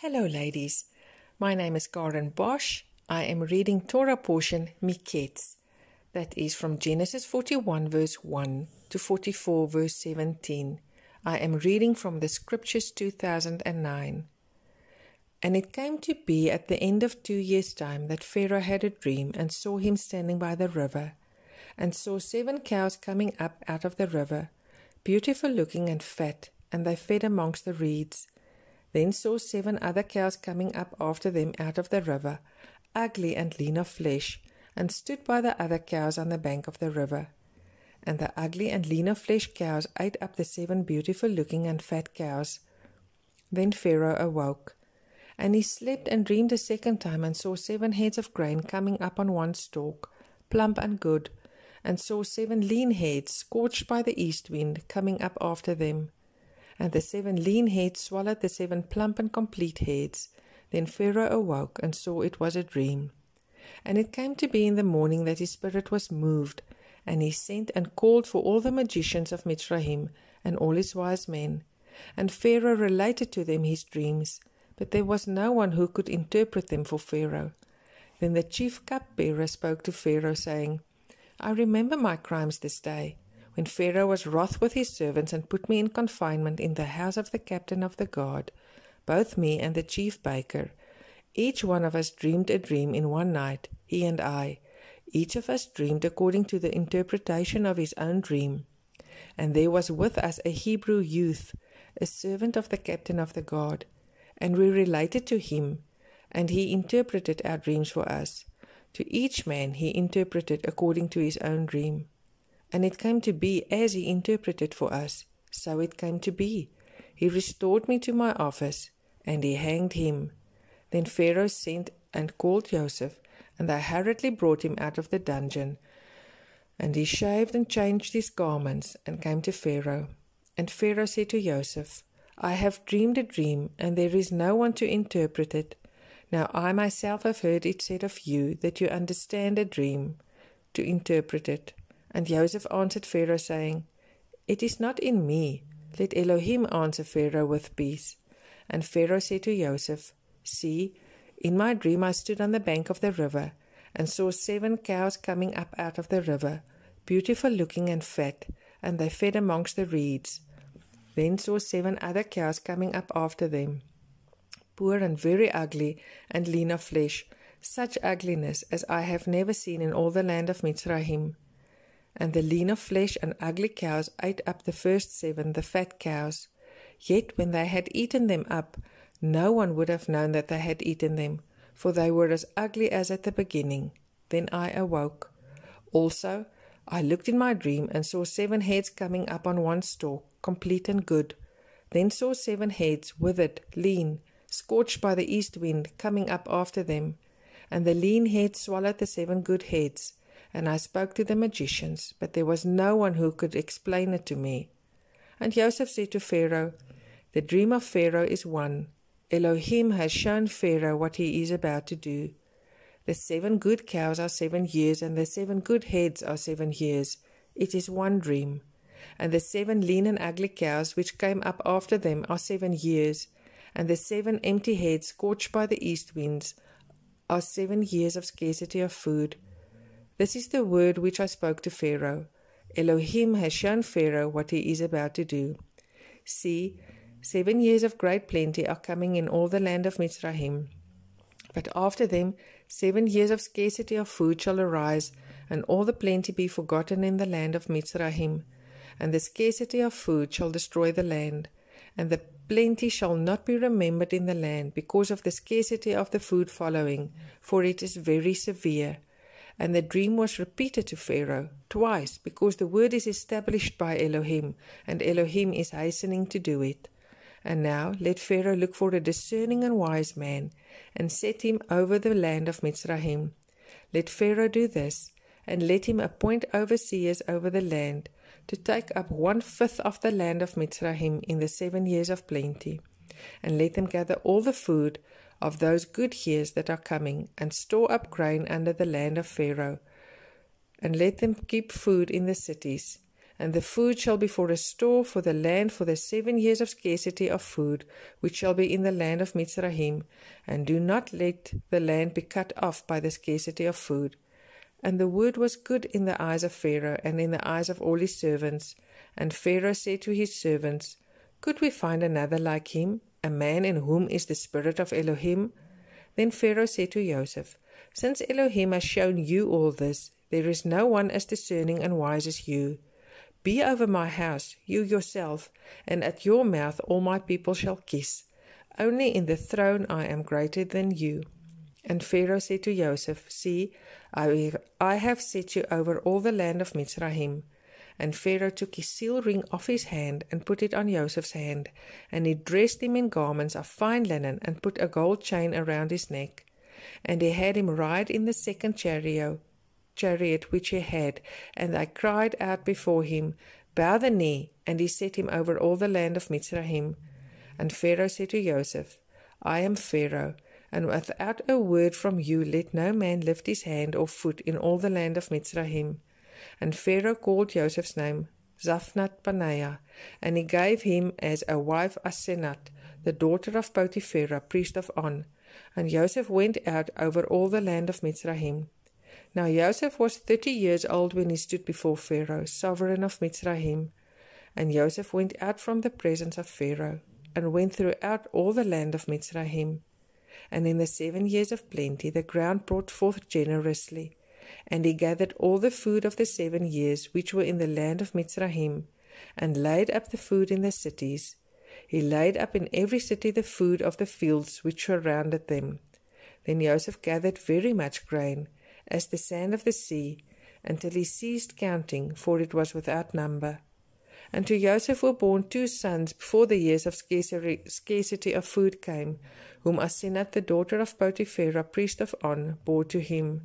Hello ladies, my name is Karen Bosch. I am reading Torah portion Miketz, that is from Genesis 41 verse 1 to 44 verse 17. I am reading from the Scriptures 2009. And it came to be at the end of 2 years' time that Pharaoh had a dream and saw him standing by the river, and saw 7 cows coming up out of the river, beautiful looking and fat, and they fed amongst the reeds. Then saw 7 other cows coming up after them out of the river, ugly and lean of flesh, and stood by the other cows on the bank of the river. And the ugly and lean of flesh cows ate up the 7 beautiful looking and fat cows. Then Pharaoh awoke, and he slept and dreamed a second time, and saw 7 heads of grain coming up on one stalk, plump and good, and saw 7 lean heads, scorched by the east wind, coming up after them. And the 7 lean heads swallowed the 7 plump and complete heads. Then Pharaoh awoke and saw it was a dream. And it came to be in the morning that his spirit was moved, and he sent and called for all the magicians of Mitzrayim and all his wise men. And Pharaoh related to them his dreams, but there was no one who could interpret them for Pharaoh. Then the chief cupbearer spoke to Pharaoh, saying, I remember my crimes this day, when Pharaoh was wroth with his servants and put me in confinement in the house of the captain of the guard, both me and the chief baker. Each one of us dreamed a dream in one night, he and I. Each of us dreamed according to the interpretation of his own dream. And there was with us a Hebrew youth, a servant of the captain of the guard. And we related to him, and he interpreted our dreams for us. To each man he interpreted according to his own dream. And it came to be as he interpreted for us, so it came to be. He restored me to my office, and he hanged him. Then Pharaoh sent and called Joseph, and they hurriedly brought him out of the dungeon. And he shaved and changed his garments, and came to Pharaoh. And Pharaoh said to Joseph, I have dreamed a dream, and there is no one to interpret it. Now I myself have heard it said of you, that you understand a dream, to interpret it. And Joseph answered Pharaoh, saying, It is not in me. Let Elohim answer Pharaoh with peace. And Pharaoh said to Joseph, See, in my dream I stood on the bank of the river, and saw 7 cows coming up out of the river, beautiful looking and fat, and they fed amongst the reeds. Then saw 7 other cows coming up after them, poor and very ugly, and lean of flesh, such ugliness as I have never seen in all the land of Mitzrayim. And the lean of flesh and ugly cows ate up the first 7, the fat cows. Yet when they had eaten them up, no one would have known that they had eaten them, for they were as ugly as at the beginning. Then I awoke. Also I looked in my dream, and saw 7 heads coming up on one stalk, complete and good. Then saw 7 heads, withered, lean, scorched by the east wind, coming up after them. And the lean heads swallowed the 7 good heads. And I spoke to the magicians, but there was no one who could explain it to me. And Joseph said to Pharaoh, The dream of Pharaoh is one. Elohim has shown Pharaoh what he is about to do. The 7 good cows are 7 years, and the 7 good heads are 7 years. It is one dream. And the 7 lean and ugly cows which came up after them are 7 years, and the 7 empty heads scorched by the east winds are 7 years of scarcity of food. This is the word which I spoke to Pharaoh. Elohim has shown Pharaoh what he is about to do. See, 7 years of great plenty are coming in all the land of Mitzrayim. But after them 7 years of scarcity of food shall arise, and all the plenty be forgotten in the land of Mitzrayim. And the scarcity of food shall destroy the land, and the plenty shall not be remembered in the land, because of the scarcity of the food following, for it is very severe. And the dream was repeated to Pharaoh twice, because the word is established by Elohim, and Elohim is hastening to do it. And now let Pharaoh look for a discerning and wise man, and set him over the land of Mitzrayim. Let Pharaoh do this, and let him appoint overseers over the land, to take up 1/5 of the land of Mitzrayim in the 7 years of plenty. And let them gather all the food of those good years that are coming, and store up grain under the land of Pharaoh. And let them keep food in the cities. And the food shall be for a store for the land for the 7 years of scarcity of food, which shall be in the land of Mitzrayim. And do not let the land be cut off by the scarcity of food. And the word was good in the eyes of Pharaoh, and in the eyes of all his servants. And Pharaoh said to his servants, Could we find another like him, a man in whom is the spirit of Elohim? Then Pharaoh said to Joseph, Since Elohim has shown you all this, there is no one as discerning and wise as you. Be over my house, you yourself, and at your mouth all my people shall kiss. Only in the throne I am greater than you. And Pharaoh said to Joseph, See, I have set you over all the land of Mitzrayim. And Pharaoh took his seal ring off his hand and put it on Joseph's hand, and he dressed him in garments of fine linen and put a gold chain around his neck. And he had him ride in the second chariot which he had, and they cried out before him, Bow the knee, and he set him over all the land of Mitzrayim. And Pharaoh said to Joseph, I am Pharaoh, and without a word from you let no man lift his hand or foot in all the land of Mitzrayim. And Pharaoh called Joseph's name Zaphnath Paneah, and he gave him as a wife Asenath, the daughter of Potiphar, priest of On. And Joseph went out over all the land of Mitzrayim. Now Joseph was 30 years old when he stood before Pharaoh, sovereign of Mitzrayim. And Joseph went out from the presence of Pharaoh, and went throughout all the land of Mitzrayim. And in the 7 years of plenty the ground brought forth generously. And he gathered all the food of the 7 years which were in the land of Mitzrayim, and laid up the food in the cities. He laid up in every city the food of the fields which surrounded them. Then Joseph gathered very much grain, as the sand of the sea, until he ceased counting, for it was without number. And to Joseph were born 2 sons before the years of scarcity of food came, whom Asenath, the daughter of Potiphar, priest of On, bore to him.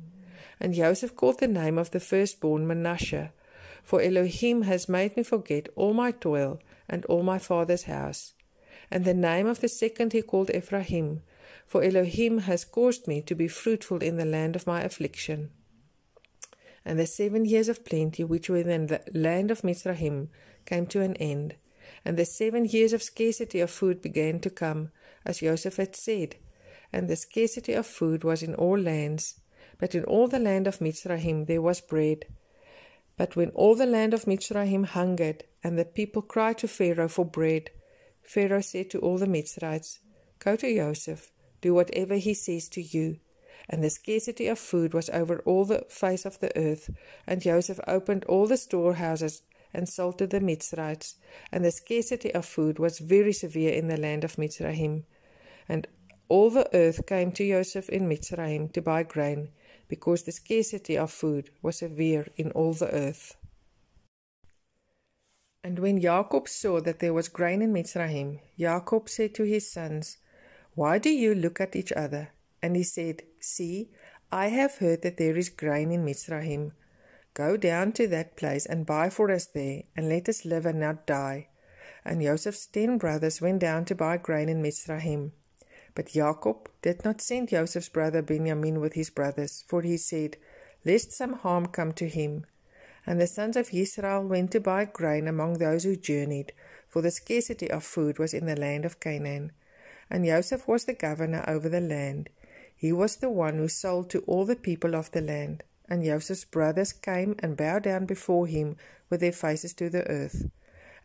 And Joseph called the name of the firstborn Manasseh, for Elohim has made me forget all my toil and all my father's house. And the name of the second he called Ephraim, for Elohim has caused me to be fruitful in the land of my affliction. And the 7 years of plenty which were in the land of Mitzrayim came to an end, and the 7 years of scarcity of food began to come, as Joseph had said. And the scarcity of food was in all lands, but in all the land of Mitzrayim there was bread. But when all the land of Mitzrayim hungered, and the people cried to Pharaoh for bread, Pharaoh said to all the Mitzrites, Go to Joseph, do whatever he says to you. And the scarcity of food was over all the face of the earth, and Joseph opened all the storehouses and sold to the Mitzrites, and the scarcity of food was very severe in the land of Mitzrayim. And all the earth came to Joseph in Mitzrayim to buy grain, because the scarcity of food was severe in all the earth. And when Jacob saw that there was grain in Mitzrayim, Jacob said to his sons, Why do you look at each other? And he said, See, I have heard that there is grain in Mitzrayim. Go down to that place and buy for us there, and let us live and not die. And Joseph's 10 brothers went down to buy grain in Mitzrayim. But Jacob did not send Joseph's brother Benjamin with his brothers, for he said, Lest some harm come to him. And the sons of Israel went to buy grain among those who journeyed, for the scarcity of food was in the land of Canaan. And Joseph was the governor over the land. He was the one who sold to all the people of the land. And Joseph's brothers came and bowed down before him with their faces to the earth.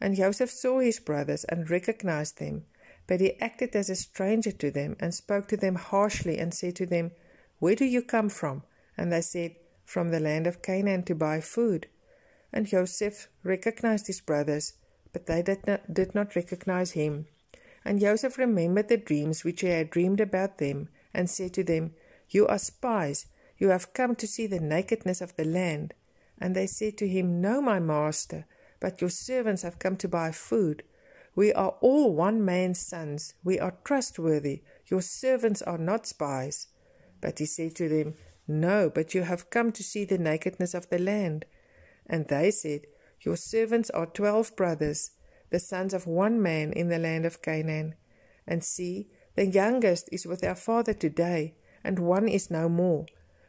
And Joseph saw his brothers and recognized them, but he acted as a stranger to them and spoke to them harshly and said to them, Where do you come from? And they said, From the land of Canaan to buy food. And Joseph recognized his brothers, but they did not recognize him. And Joseph remembered the dreams which he had dreamed about them, and said to them, You are spies, you have come to see the nakedness of the land. And they said to him, No, my master, but your servants have come to buy food. We are all one man's sons, we are trustworthy, your servants are not spies. But he said to them, No, but you have come to see the nakedness of the land. And they said, Your servants are 12 brothers, the sons of one man in the land of Canaan. And see, the youngest is with our father today, and one is no more.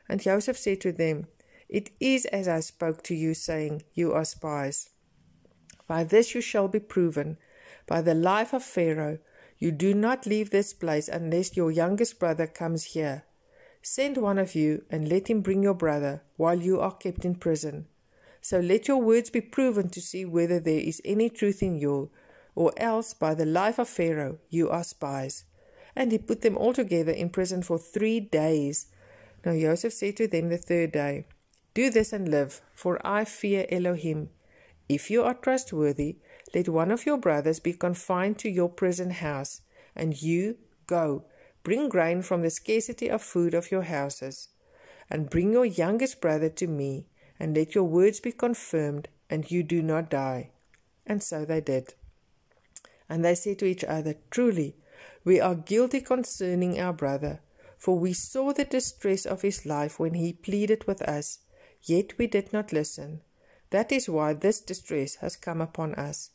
And Joseph said to them, It is as I spoke to you, saying, You are spies. By this you shall be proven, by the life of Pharaoh, you do not leave this place unless your youngest brother comes here. Send one of you, and let him bring your brother, while you are kept in prison. So let your words be proven to see whether there is any truth in you, or else by the life of Pharaoh you are spies. And he put them all together in prison for 3 days. Now Joseph said to them the 3rd day, Do this and live, for I fear Elohim. If you are trustworthy, let one of your brothers be confined to your prison house, and you go, bring grain from the scarcity of food of your houses, and bring your youngest brother to me, and let your words be confirmed, and you do not die. And so they did. And they said to each other, Truly, we are guilty concerning our brother, for we saw the distress of his life when he pleaded with us, yet we did not listen. That is why this distress has come upon us.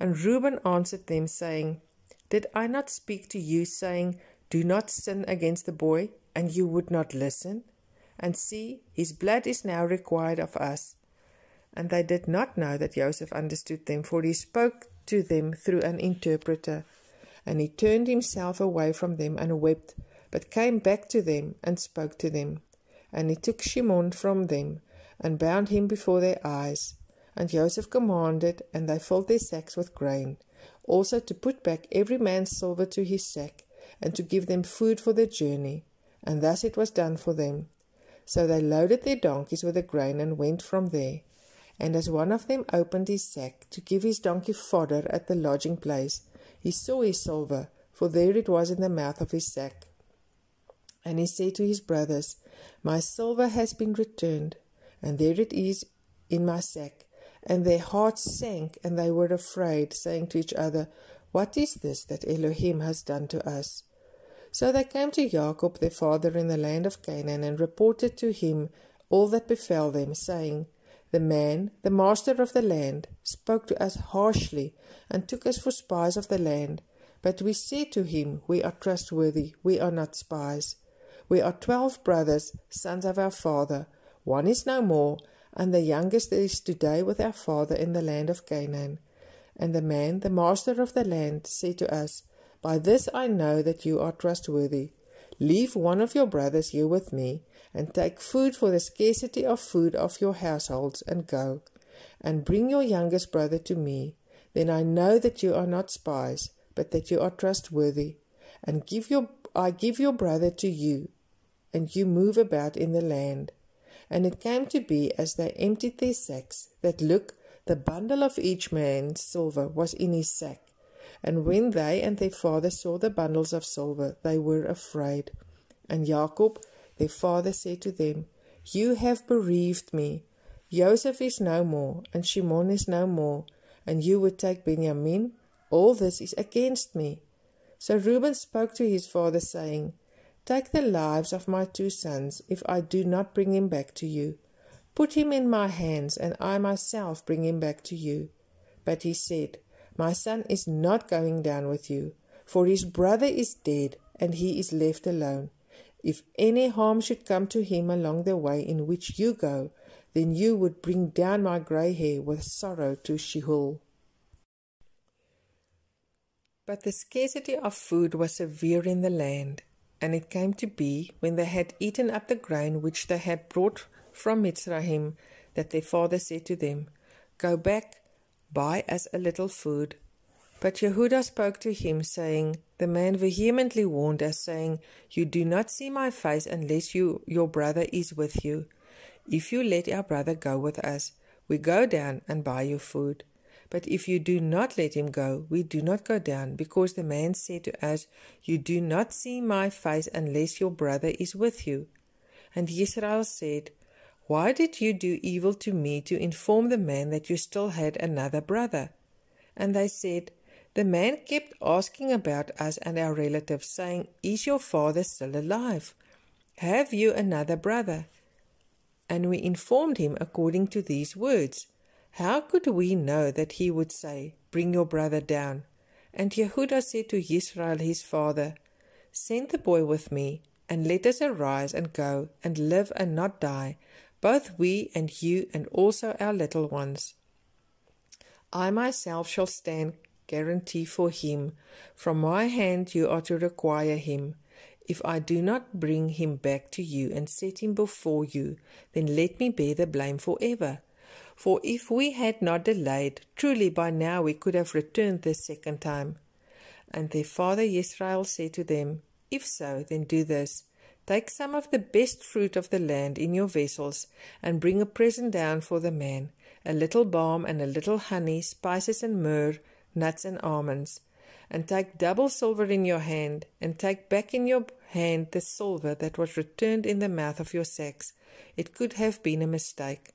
And Reuben answered them, saying, Did I not speak to you, saying, Do not sin against the boy, and you would not listen? And see, his blood is now required of us. And they did not know that Joseph understood them, for he spoke to them through an interpreter. And he turned himself away from them and wept, but came back to them and spoke to them. And he took Shimon from them, and bound him before their eyes. And Joseph commanded, and they filled their sacks with grain, also to put back every man's silver to his sack, and to give them food for the journey. And thus it was done for them. So they loaded their donkeys with the grain, and went from there. And as one of them opened his sack, to give his donkey fodder at the lodging place, he saw his silver, for there it was in the mouth of his sack. And he said to his brothers, My silver has been returned, and there it is in my sack. And their hearts sank, and they were afraid, saying to each other, What is this that Elohim has done to us? So they came to Jacob their father in the land of Canaan, and reported to him all that befell them, saying, The man, the master of the land, spoke to us harshly, and took us for spies of the land. But we said to him, We are trustworthy, we are not spies. We are 12 brothers, sons of our father. One is no more, and the youngest is today with our father in the land of Canaan. And the man, the master of the land, said to us, By this I know that you are trustworthy. Leave one of your brothers here with me, and take food for the scarcity of food of your households, and go. And bring your youngest brother to me. Then I know that you are not spies, but that you are trustworthy. And I give your brother to you, and you move about in the land. And it came to be, as they emptied their sacks, that, look, the bundle of each man's silver was in his sack. And when they and their father saw the bundles of silver, they were afraid. And Jacob, their father, said to them, You have bereaved me. Joseph is no more, and Shimon is no more, and you would take Benjamin. All this is against me. So Reuben spoke to his father, saying, Take the lives of my 2 sons, if I do not bring him back to you. Put him in my hands, and I myself bring him back to you. But he said, My son is not going down with you, for his brother is dead, and he is left alone. If any harm should come to him along the way in which you go, then you would bring down my grey hair with sorrow to Sheol. But the scarcity of food was severe in the land. And it came to be, when they had eaten up the grain which they had brought from Mitzrayim, that their father said to them, Go back, buy us a little food. But Yehudah spoke to him, saying, The man vehemently warned us, saying, You do not see my face unless your brother is with you. If you let our brother go with us, we go down and buy you food. But if you do not let him go, we do not go down, because the man said to us, You do not see my face unless your brother is with you. And Israel said, Why did you do evil to me to inform the man that you still had another brother? And they said, The man kept asking about us and our relatives, saying, Is your father still alive? Have you another brother? And we informed him according to these words. How could we know that he would say, Bring your brother down? And Yehudah said to Israel his father, Send the boy with me, and let us arise and go, and live and not die, both we and you, and also our little ones. I myself shall stand guarantee for him. From my hand you are to require him. If I do not bring him back to you and set him before you, then let me bear the blame forever. For if we had not delayed, truly by now we could have returned the second time. And their father Israel said to them, If so, then do this. Take some of the best fruit of the land in your vessels, and bring a present down for the man, a little balm and a little honey, spices and myrrh, nuts and almonds. And take double silver in your hand, and take back in your hand the silver that was returned in the mouth of your sacks. It could have been a mistake.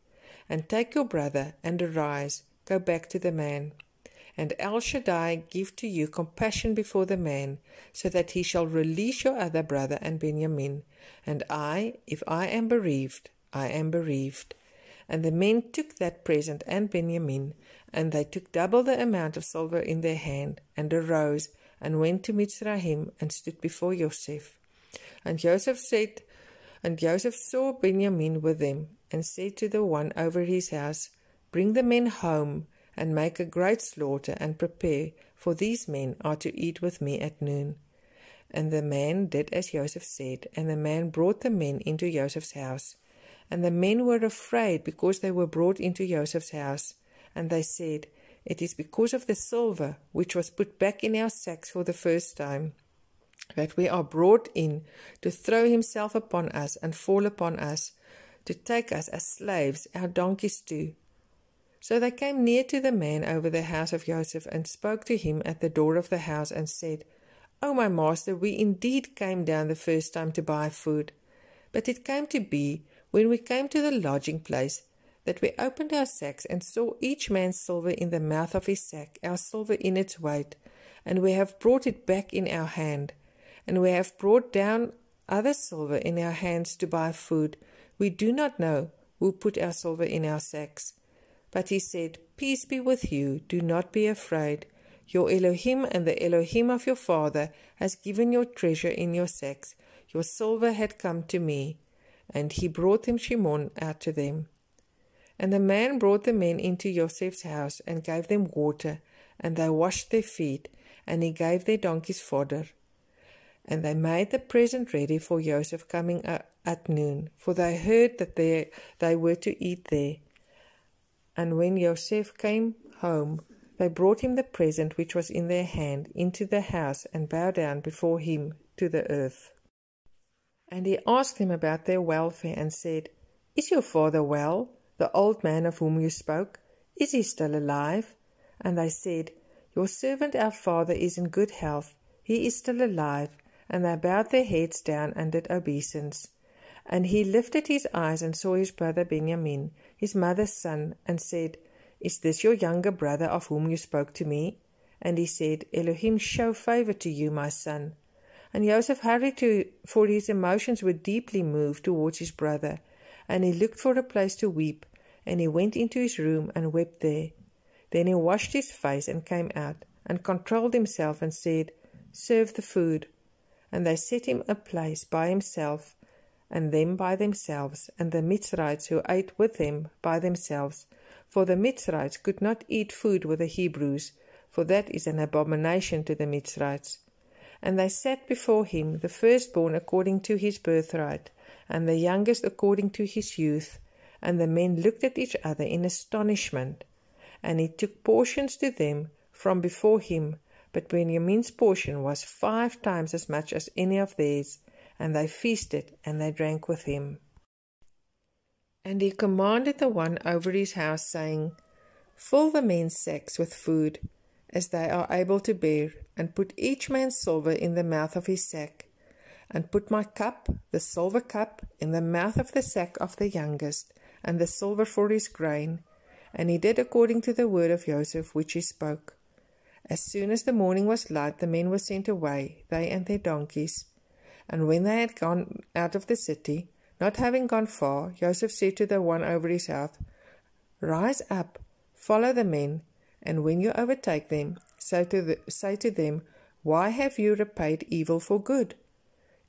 And take your brother, and arise, go back to the man. And El Shaddai give to you compassion before the man, so that he shall release your other brother and Benjamin. And I, if I am bereaved, I am bereaved. And the men took that present and Benjamin, and they took double the amount of silver in their hand, and arose, and went to Mitzrayim, and stood before Joseph. And Joseph saw Benjamin with them, and said to the one over his house, Bring the men home, and make a great slaughter, and prepare, for these men are to eat with me at noon. And the man did as Joseph said, and the man brought the men into Joseph's house. And the men were afraid, because they were brought into Joseph's house. And they said, It is because of the silver, which was put back in our sacks for the first time, that we are brought in, to throw himself upon us, and fall upon us, to take us as slaves, our donkeys too. So they came near to the man over the house of Joseph, and spoke to him at the door of the house, and said, O my master, we indeed came down the first time to buy food. But it came to be, when we came to the lodging place, that we opened our sacks, and saw each man's silver in the mouth of his sack, our silver in its weight, and we have brought it back in our hand. And we have brought down other silver in our hands to buy food. We do not know who put our silver in our sacks. But he said, Peace be with you, do not be afraid. Your Elohim and the Elohim of your father has given your treasure in your sacks. Your silver had come to me. And he brought them Shimon out to them. And the man brought the men into Joseph's house, and gave them water, and they washed their feet, and he gave their donkeys fodder. And they made the present ready for Joseph coming at noon, for they heard that they were to eat there. And when Joseph came home, they brought him the present which was in their hand into the house, and bowed down before him to the earth. And he asked them about their welfare, and said, Is your father well, the old man of whom you spoke? Is he still alive? And they said, Your servant our father is in good health, he is still alive. And they bowed their heads down and did obeisance. And he lifted his eyes and saw his brother Benjamin, his mother's son, and said, Is this your younger brother of whom you spoke to me? And he said, Elohim show favor to you, my son. And Joseph hurried for his emotions were deeply moved towards his brother. And he looked for a place to weep, and he went into his room and wept there. Then he washed his face and came out, and controlled himself, and said, Serve the food. And they set him a place by himself, and them by themselves, and the Mitzrites who ate with them by themselves. For the Mitzrites could not eat food with the Hebrews, for that is an abomination to the Mitzrites. And they sat before him, the firstborn according to his birthright, and the youngest according to his youth. And the men looked at each other in astonishment. And he took portions to them from before him, but Benjamin's portion was 5 times as much as any of theirs, and they feasted, and they drank with him. And he commanded the one over his house, saying, Fill the men's sacks with food, as they are able to bear, and put each man's silver in the mouth of his sack, and put my cup, the silver cup, in the mouth of the sack of the youngest, and the silver for his grain. And he did according to the word of Joseph which he spoke. As soon as the morning was light, the men were sent away, they and their donkeys. And when they had gone out of the city, not having gone far, Joseph said to the one over his house, Rise up, follow the men, and when you overtake them, say to them, Why have you repaid evil for good?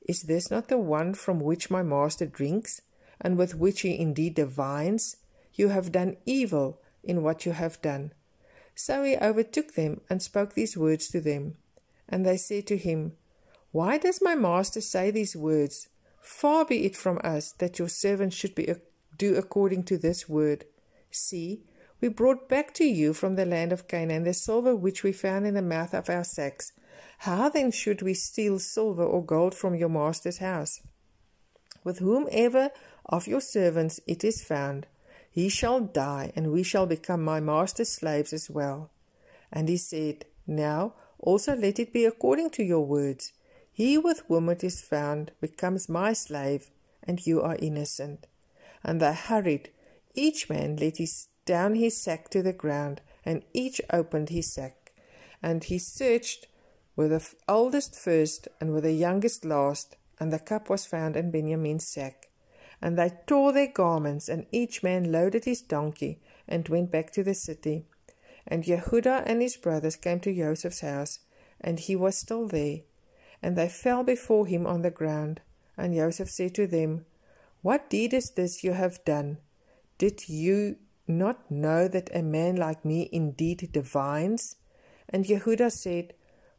Is this not the one from which my master drinks, and with which he indeed divines? You have done evil in what you have done. So he overtook them and spoke these words to them. And they said to him, Why does my master say these words? Far be it from us that your servants should do according to this word. See, we brought back to you from the land of Canaan the silver which we found in the mouth of our sacks. How then should we steal silver or gold from your master's house? With whomever of your servants it is found, he shall die, and we shall become my master's slaves as well. And he said, Now also let it be according to your words. He with whom it is found becomes my slave, and you are innocent. And they hurried. Each man let down his sack to the ground, and each opened his sack. And he searched with the oldest first, and with the youngest last, and the cup was found in Benjamin's sack. And they tore their garments, and each man loaded his donkey, and went back to the city. And Yehudah and his brothers came to Joseph's house, and he was still there. And they fell before him on the ground. And Joseph said to them, What deed is this you have done? Did you not know that a man like me indeed divines? And Yehudah said,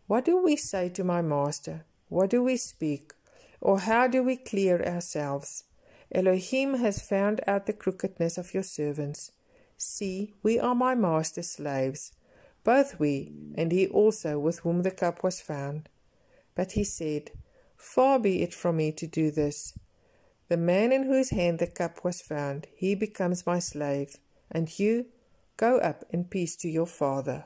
What do we say to my master? What do we speak? Or how do we clear ourselves? Elohim has found out the crookedness of your servants. See, we are my master's slaves, both we, and he also with whom the cup was found. But he said, Far be it from me to do this. The man in whose hand the cup was found, he becomes my slave, and you go up in peace to your father.